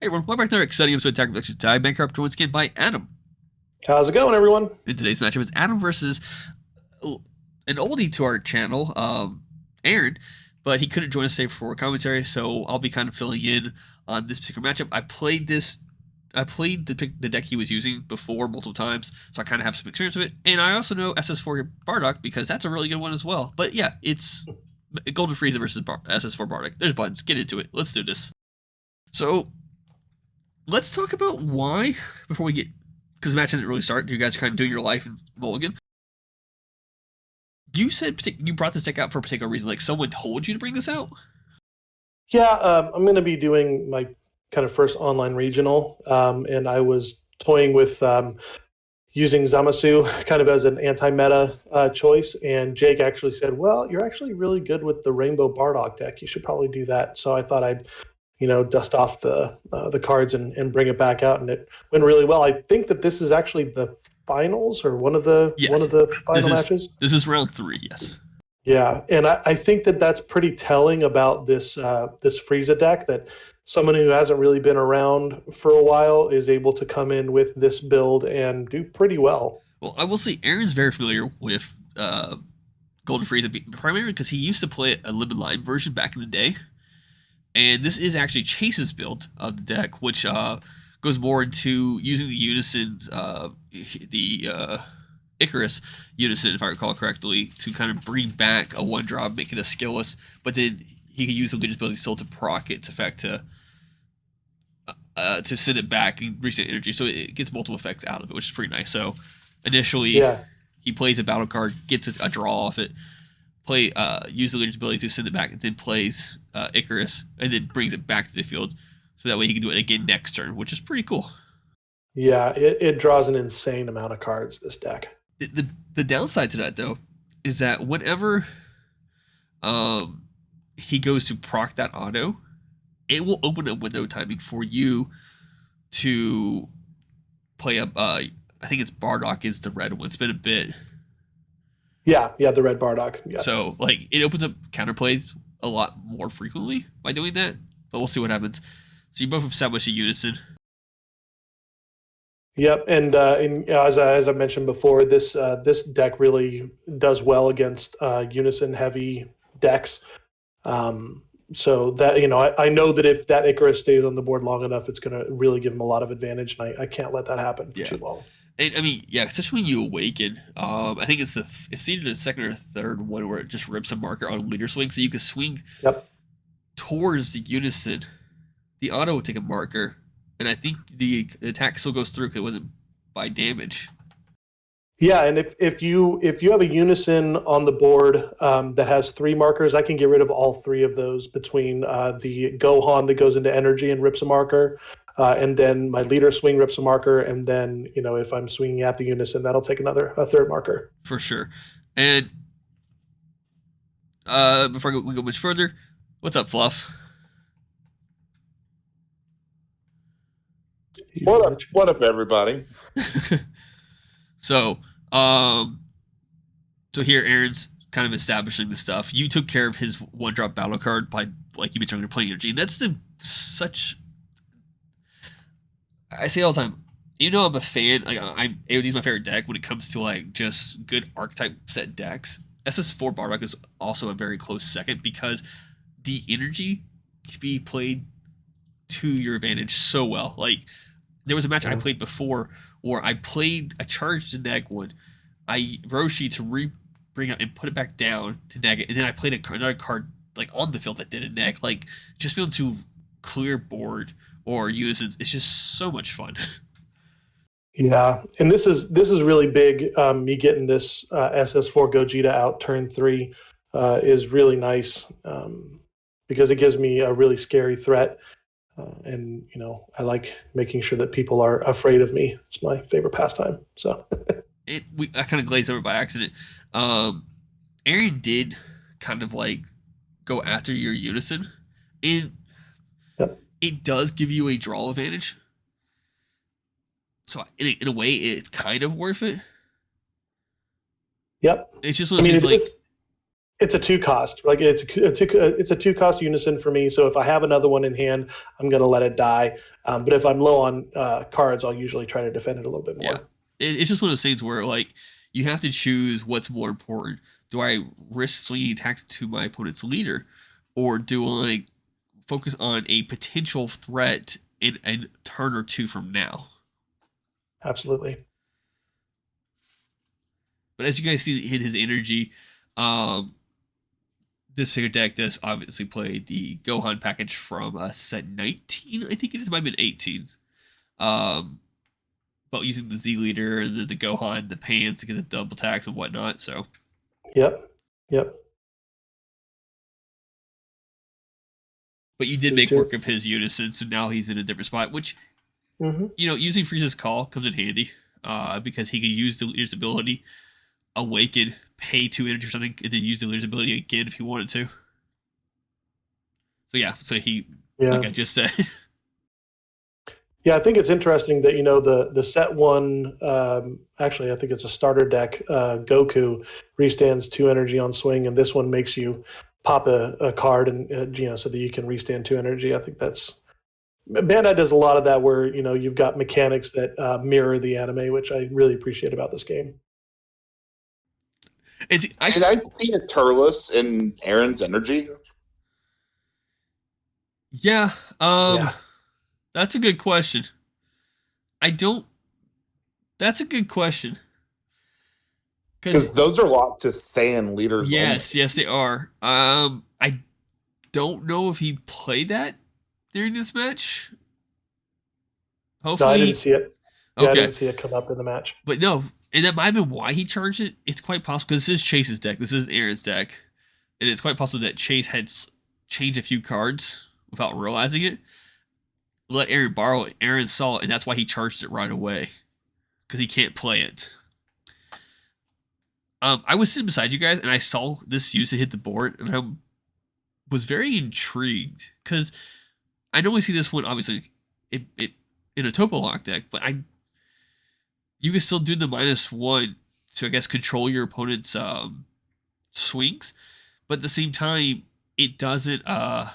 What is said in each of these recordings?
Hey everyone, welcome back to another exciting episode of Attack of the Die. Bankrupt once again by Adam. How's it going, everyone? In today's matchup is Adam versus an oldie to our channel, Aaron, but he couldn't join us today for commentary, so I'll be kind of filling in on this particular matchup. I played the deck he was using before multiple times, so I kind of have some experience with it, and I also know SS4 Bardock because that's a really good one as well. But yeah, it's Golden Frieza versus SS4 Bardock. There's buttons. Get into it. Let's do this. So let's talk about why, before we get, because the match didn't really start. You guys are kind of doing your life in Mulligan. You said you brought this deck out for a particular reason, like someone told you to bring this out? Yeah, I'm going to be doing my kind of first online regional, and I was toying with using Zamasu kind of as an anti-meta choice, and Jake actually said, well, you're actually really good with the Rainbow Bardock deck. You should probably do that. So I thought I'd dust off the cards and bring it back out, and it went really well. I think that this is actually the finals or one of the final matches. This is round 3, yes. Yeah, and I think that that's pretty telling about this this Frieza deck, that someone who hasn't really been around for a while is able to come in with this build and do pretty well. Well, I will say Aaron's very familiar with Golden Frieza, primarily because he used to play a limited line version back in the day. And this is actually Chase's build of the deck, which goes more into using the Unison, the Icarus Unison, if I recall correctly, to kind of bring back a 1-drop, make it a skillless, but then he can use the Legion's ability still to proc its effect to send it back and reset energy, so it gets multiple effects out of it, which is pretty nice. So initially, he plays a battle card, gets a draw off it, use the Legion's ability to send it back, and then plays Icarus, and then brings it back to the field, so that way he can do it again next turn, which is pretty cool. Yeah, it draws an insane amount of cards, this deck. The downside to that, though, is that whenever he goes to proc that auto, it will open a window timing for you to play up, I think it's Bardock is the red one. It's been a bit. Yeah, the red Bardock. Yeah. So, like, it opens up counterplays a lot more frequently by doing that, but we'll see what happens. So you both established a Unison. Yep, and as I mentioned before, this deck really does well against Unison heavy decks. So that I know that if that Icarus stays on the board long enough, it's going to really give him a lot of advantage, and I can't let that happen for too long. And, I mean, yeah, especially when you awaken. I think it's either the second or third one where it just rips a marker on leader swing, so you can swing towards the Unison. The auto will take a marker, and I think the attack still goes through because it wasn't by damage. Yeah, and if you have a Unison on the board that has 3 markers, I can get rid of all 3 of those between the Gohan that goes into energy and rips a marker, and then my leader swing rips a marker, and then if I'm swinging at the Unison, that'll take a third marker. For sure. And before we go much further, what's up, Fluff? What up, everybody? So here Aaron's kind of establishing the stuff. You took care of his 1-drop battle card by, like you mentioned, playing energy. And that's I say all the time, I'm a fan. Like, AOD is my favorite deck when it comes to like just good archetype set decks. SS4 Bardock is also a very close second because the energy can be played to your advantage so well. Like, there was a match I played before where I charged to neg one, I Roshi to bring up and put it back down to neg it, and then I played another card like on the field that did a neg. Like, just being able to clear board or unisons, it's just so much fun. Yeah, and this is really big. Me getting this SS4 Gogeta out turn 3 is really nice because it gives me a really scary threat. And I like making sure that people are afraid of me. It's my favorite pastime. So I kind of glazed over by accident. Aaron did kind of like go after your Unison, and it does give you a draw advantage. So in a way, it's kind of worth it. Yep. It's just one of those things like It's a 2 cost. Like it's a 2 cost unison for me. So if I have another one in hand, I'm going to let it die. But if I'm low on cards, I'll usually try to defend it a little bit more. Yeah, it's just one of those things where like you have to choose what's more important. Do I risk swinging attacks to my opponent's leader, or do I focus on a potential threat in a turn or two from now? Absolutely. But as you guys see in his energy, um, this figure deck does obviously play the Gohan package from set 19. I think it is, might have been 18. Um, but using the Z leader, the Gohan, the pants to get the double attacks and whatnot. So, Yep. but you did Me make too. work of his unison, so now he's in a different spot. Which, using Frieza's call comes in handy, because he can use the leader's ability, awaken, pay 2 energy or something, and then use the leader's ability again if he wanted to. So yeah, like I just said. Yeah, I think it's interesting that the set one. Actually, I think it's a starter deck. Goku restands 2 energy on swing, and this one makes you pop a card and so that you can restand 2 energy. I think that's Bandai does a lot of that where you've got mechanics that mirror the anime, which I really appreciate about this game. I Did I see a Turles in Aaron's energy? Yeah. Yeah. That's a good question. That's a good question. Because those are locked to Saiyan leaders. Yes, they are. I don't know if he played that during this match. Hopefully, No, I didn't see it. Yeah, Okay. I didn't see it come up in the match. But no, and that might have been why he charged it. It's quite possible because this is Chase's deck. This isn't Aaron's deck, and it's quite possible that Chase had changed a few cards without realizing it. Let Aaron borrow it. Aaron saw it, and that's why he charged it right away because he can't play it. I was sitting beside you guys, and I saw this use hit the board, and I was very intrigued because I normally see this one obviously it in a Topo Lock deck, but you can still do the -1 to I guess control your opponent's swings, but at the same time it doesn't hurt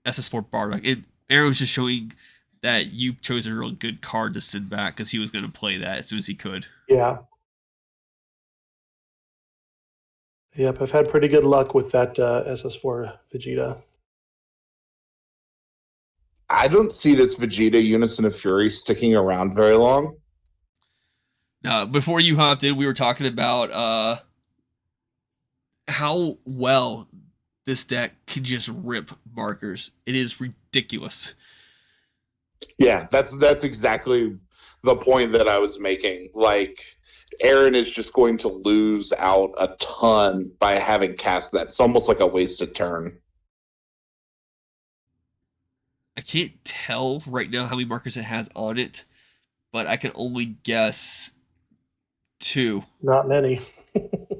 SS4 Bardock. Aaron was just showing that you chose a real good card to send back because he was going to play that as soon as he could. Yeah. Yep, I've had pretty good luck with that SS4 Vegeta. I don't see this Vegeta Unison of Fury sticking around very long. Now, before you hopped in, we were talking about how well this deck can just rip markers. It is ridiculous. Yeah, that's exactly the point that I was making. Like, Aaron is just going to lose out a ton by having cast that. It's almost like a wasted turn. I can't tell right now how many markers it has on it, but I can only guess 2. Not many.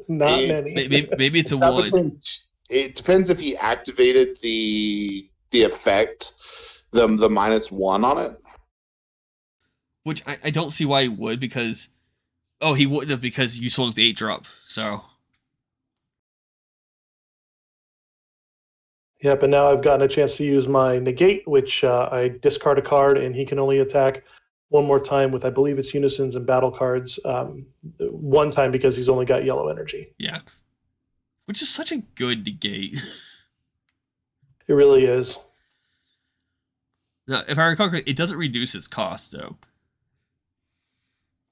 Not many. Maybe it's a 1. It depends if he activated the effect, the -1 on it. Which I don't see why he would, because he wouldn't have, because you swung the 8-drop. So yeah, but now I've gotten a chance to use my negate, which I discard a card, and he can only attack one more time with, I believe it's unisons and battle cards, one time because he's only got yellow energy. Yeah, which is such a good negate. It really is. Now, if I recall correctly, it doesn't reduce its cost though.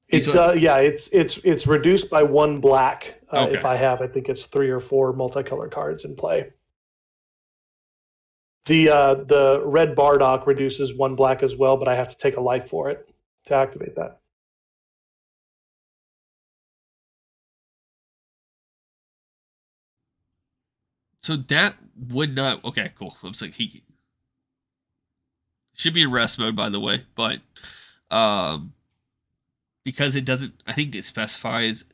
It does. Yeah, it's reduced by 1 black. Okay. If I think it's 3 or 4 multicolored cards in play. The red Bardock reduces 1 black as well, but I have to take a life for it to activate that. So that would not. Okay, cool. I was like, he should be in rest mode, by the way, but because it doesn't, I think it specifies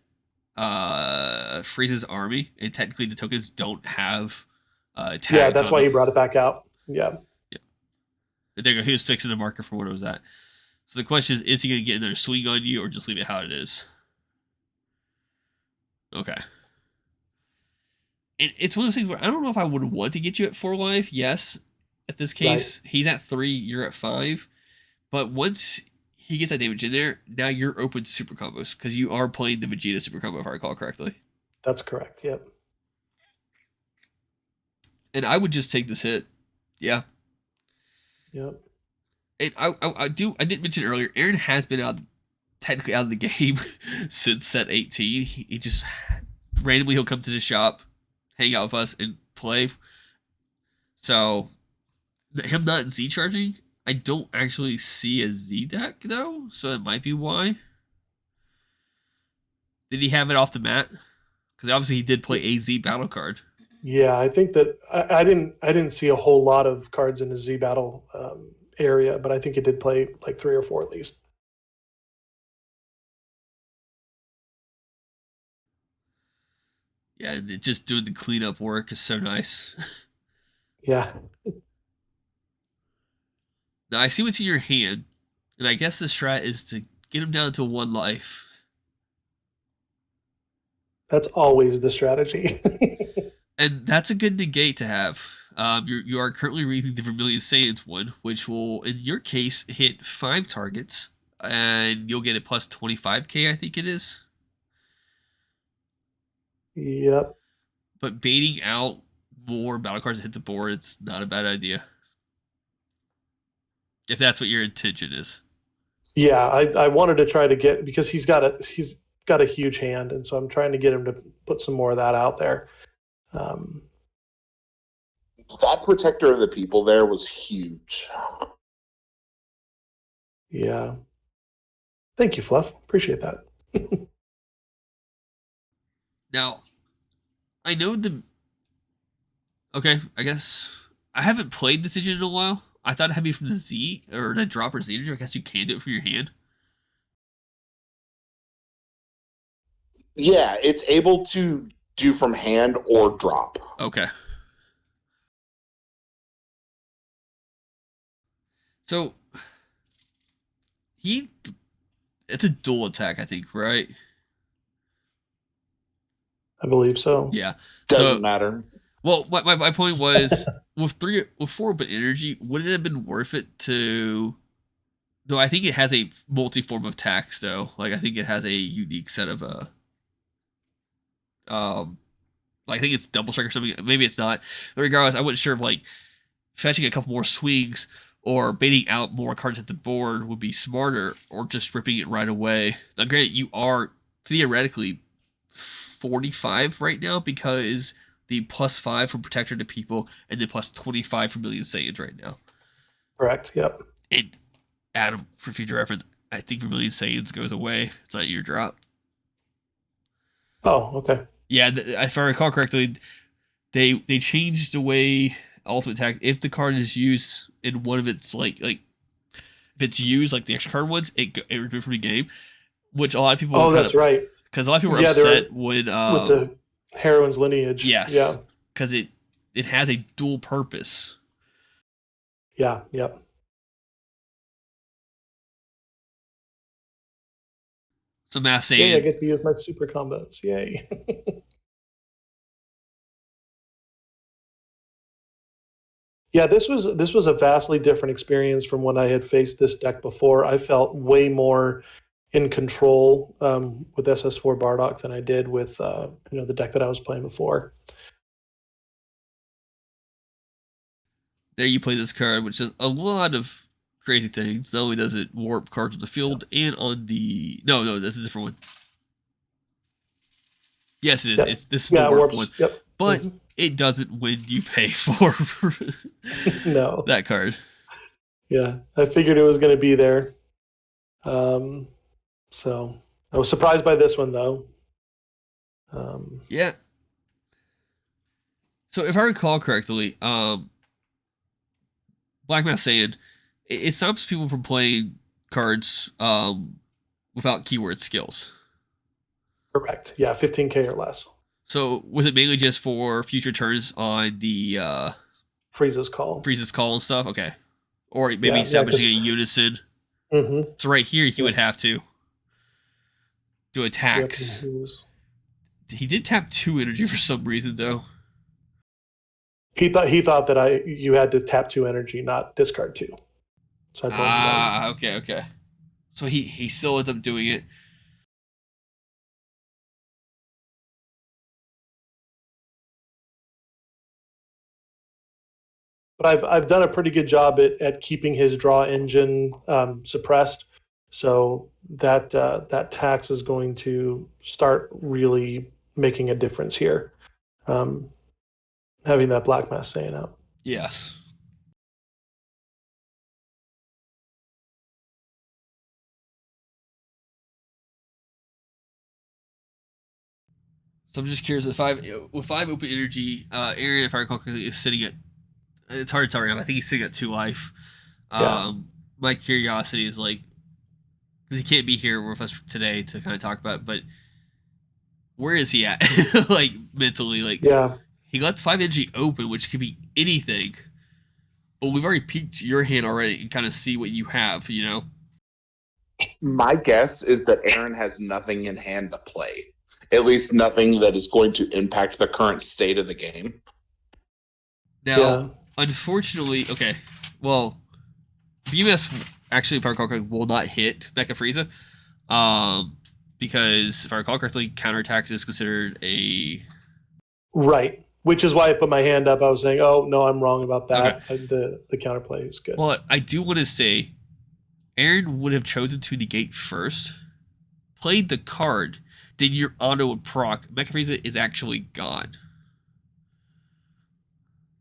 Frieza's army, and technically the tokens don't have tags. Yeah, that's why he brought it back out. Yeah. There you go. He was fixing the marker for what it was at. So the question is he going to get another swing on you, or just leave it how it is? Okay. It's one of those things where I don't know if I would want to get you at 4 life. Yes, at this case, he's at 3, you're at 5. But once he gets that damage in there, now you're open to super combos because you are playing the Vegeta super combo, if I recall correctly. That's correct. Yep. And I would just take this hit. Yeah. Yep. And I did mention earlier, Aaron has been technically out of the game since set 18. He just randomly he'll come to the shop, hang out with us, and play. So him not Z charging, I don't actually see a Z deck though, so that might be why. Did he have it off the mat? Because obviously he did play a Z battle card. Yeah, I think that I didn't see a whole lot of cards in the Z battle area, but I think it did play like 3 or 4 at least. Yeah, and just doing the cleanup work is so nice. Yeah. Now I see what's in your hand, and I guess the strat is to get him down to 1 life. That's always the strategy. And that's a good negate to have. You are currently reading the Vermilion Saiyans one, which will, in your case, hit 5 targets, and you'll get a plus 25k, I think it is. Yep. But baiting out more battle cards that hit the board, it's not a bad idea. If that's what your intention is. Yeah, I wanted to try to get, because he's got a huge hand, and so I'm trying to get him to put some more of that out there. That Protector of the People there was huge. Yeah. Thank you, Fluff. Appreciate that. Now, I know okay, I guess I haven't played this engine in a while. I thought it had to be from the Z or the drop or Z energy. I guess you can do it from your hand. Yeah, it's able to do from hand or drop. Okay. So it's a dual attack, I think, right? I believe so. Yeah. Doesn't matter. Well, my point was with 4 open energy, would it have been worth it to? Though I think it has a multi-form of tax, though. Like I think it has a unique set of I think it's double strike or something. Maybe it's not. But regardless, I wasn't sure if like fetching a couple more swings or baiting out more cards at the board would be smarter, or just ripping it right away. Now, granted, you are theoretically 45 right now because the +5 from Protector to People and the +25 from Vermilion Saiyans right now. Correct. Yep. And Adam, for future reference, I think Vermilion Saiyans goes away. It's not your drop. Oh, okay. Yeah, if I recall correctly, they changed the way ultimate attack. If the card is used in one of its like if it's used like the extra card ones, it removed from the game. Which a lot of people. Oh, that's right. Because a lot of people were upset when with the heroine's lineage. Yes. Yeah. Because it has a dual purpose. Yeah. Yep. So Mass Saiyan. Yay, I get to use my super combos. Yay. Yeah, this was a vastly different experience from when I had faced this deck before. I felt way more in control with SS4 Bardock than I did with the deck that I was playing before. There you play this card, which does a lot of crazy things. Not only does it warp cards on the field and on the no, that's a different one. Yes, it is. Yep. This is the warp warps. one. Yep. But it doesn't when you pay for no that card. Yeah, I figured it was going to be there. So I was surprised by this one though. Yeah. So if I recall correctly, Black Mass Saiyan, it stops people from playing cards without keyword skills. Correct. Yeah, 15k or less. So was it mainly just for future turns on the Frieza's call and stuff? Okay. Or maybe establishing a unison. Mm-hmm. So right here, he would have to do attacks. He did tap 2 energy for some reason, though. He thought that you had to tap 2 energy, not discard 2. So I told him no. Okay. So he still ends up doing it. But I've done a pretty good job at keeping his draw engine suppressed. So that tax is going to start really making a difference here. Having that Black Mass staying out. Yes. So I'm just curious, with 5 open energy, Aaron, if I recall correctly, is sitting at, it's hard to tell right now, I think he's sitting at 2 life. My curiosity is like, because he can't be here with us today to kind of talk about it, but where is he at? Like, mentally, like, he left 5 energy open, which could be anything, but we've already peeked your hand already and kind of see what you have, you know? My guess is that Aaron has nothing in hand to play. At least nothing that is going to impact the current state of the game. Now, unfortunately, okay, well, BMS actually, if I recall correctly, will not hit Mecha Frieza, because if I recall correctly, counterattack is considered a... Right, which is why I put my hand up. I was saying, oh, no, I'm wrong about that. Okay. The counterplay is good. Well, I do want to say, Aaron would have chosen to negate first, played the card, then your auto would proc. Mecha Frieza is actually gone.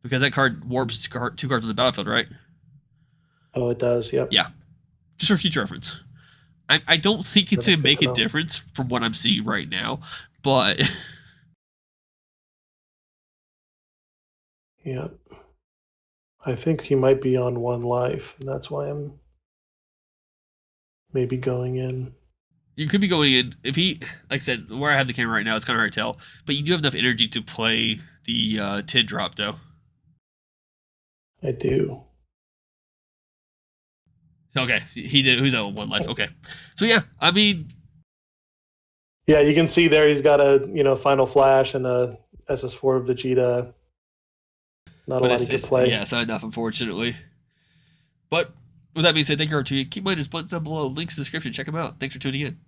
Because that card warps 2 cards on the battlefield, right? Oh, it does, yep. Yeah. Just for future reference. I don't think it's going to make a difference from what I'm seeing right now, but... Yep. I think he might be on 1 life, and that's why I'm maybe going in. You could be going in, if he, like I said, where I have the camera right now, it's kind of hard to tell, but you do have enough energy to play the TID drop, though. I do. Okay, he did. Who's at 1 life? Okay, so yeah, I mean, yeah, you can see there he's got a Final Flash and a SS4 Vegeta. Not a lot he could play. Yeah, it's not enough, unfortunately. But with that being said, thank you, R2. Keep in mind, there's buttons down below, links in the description. Check them out. Thanks for tuning in.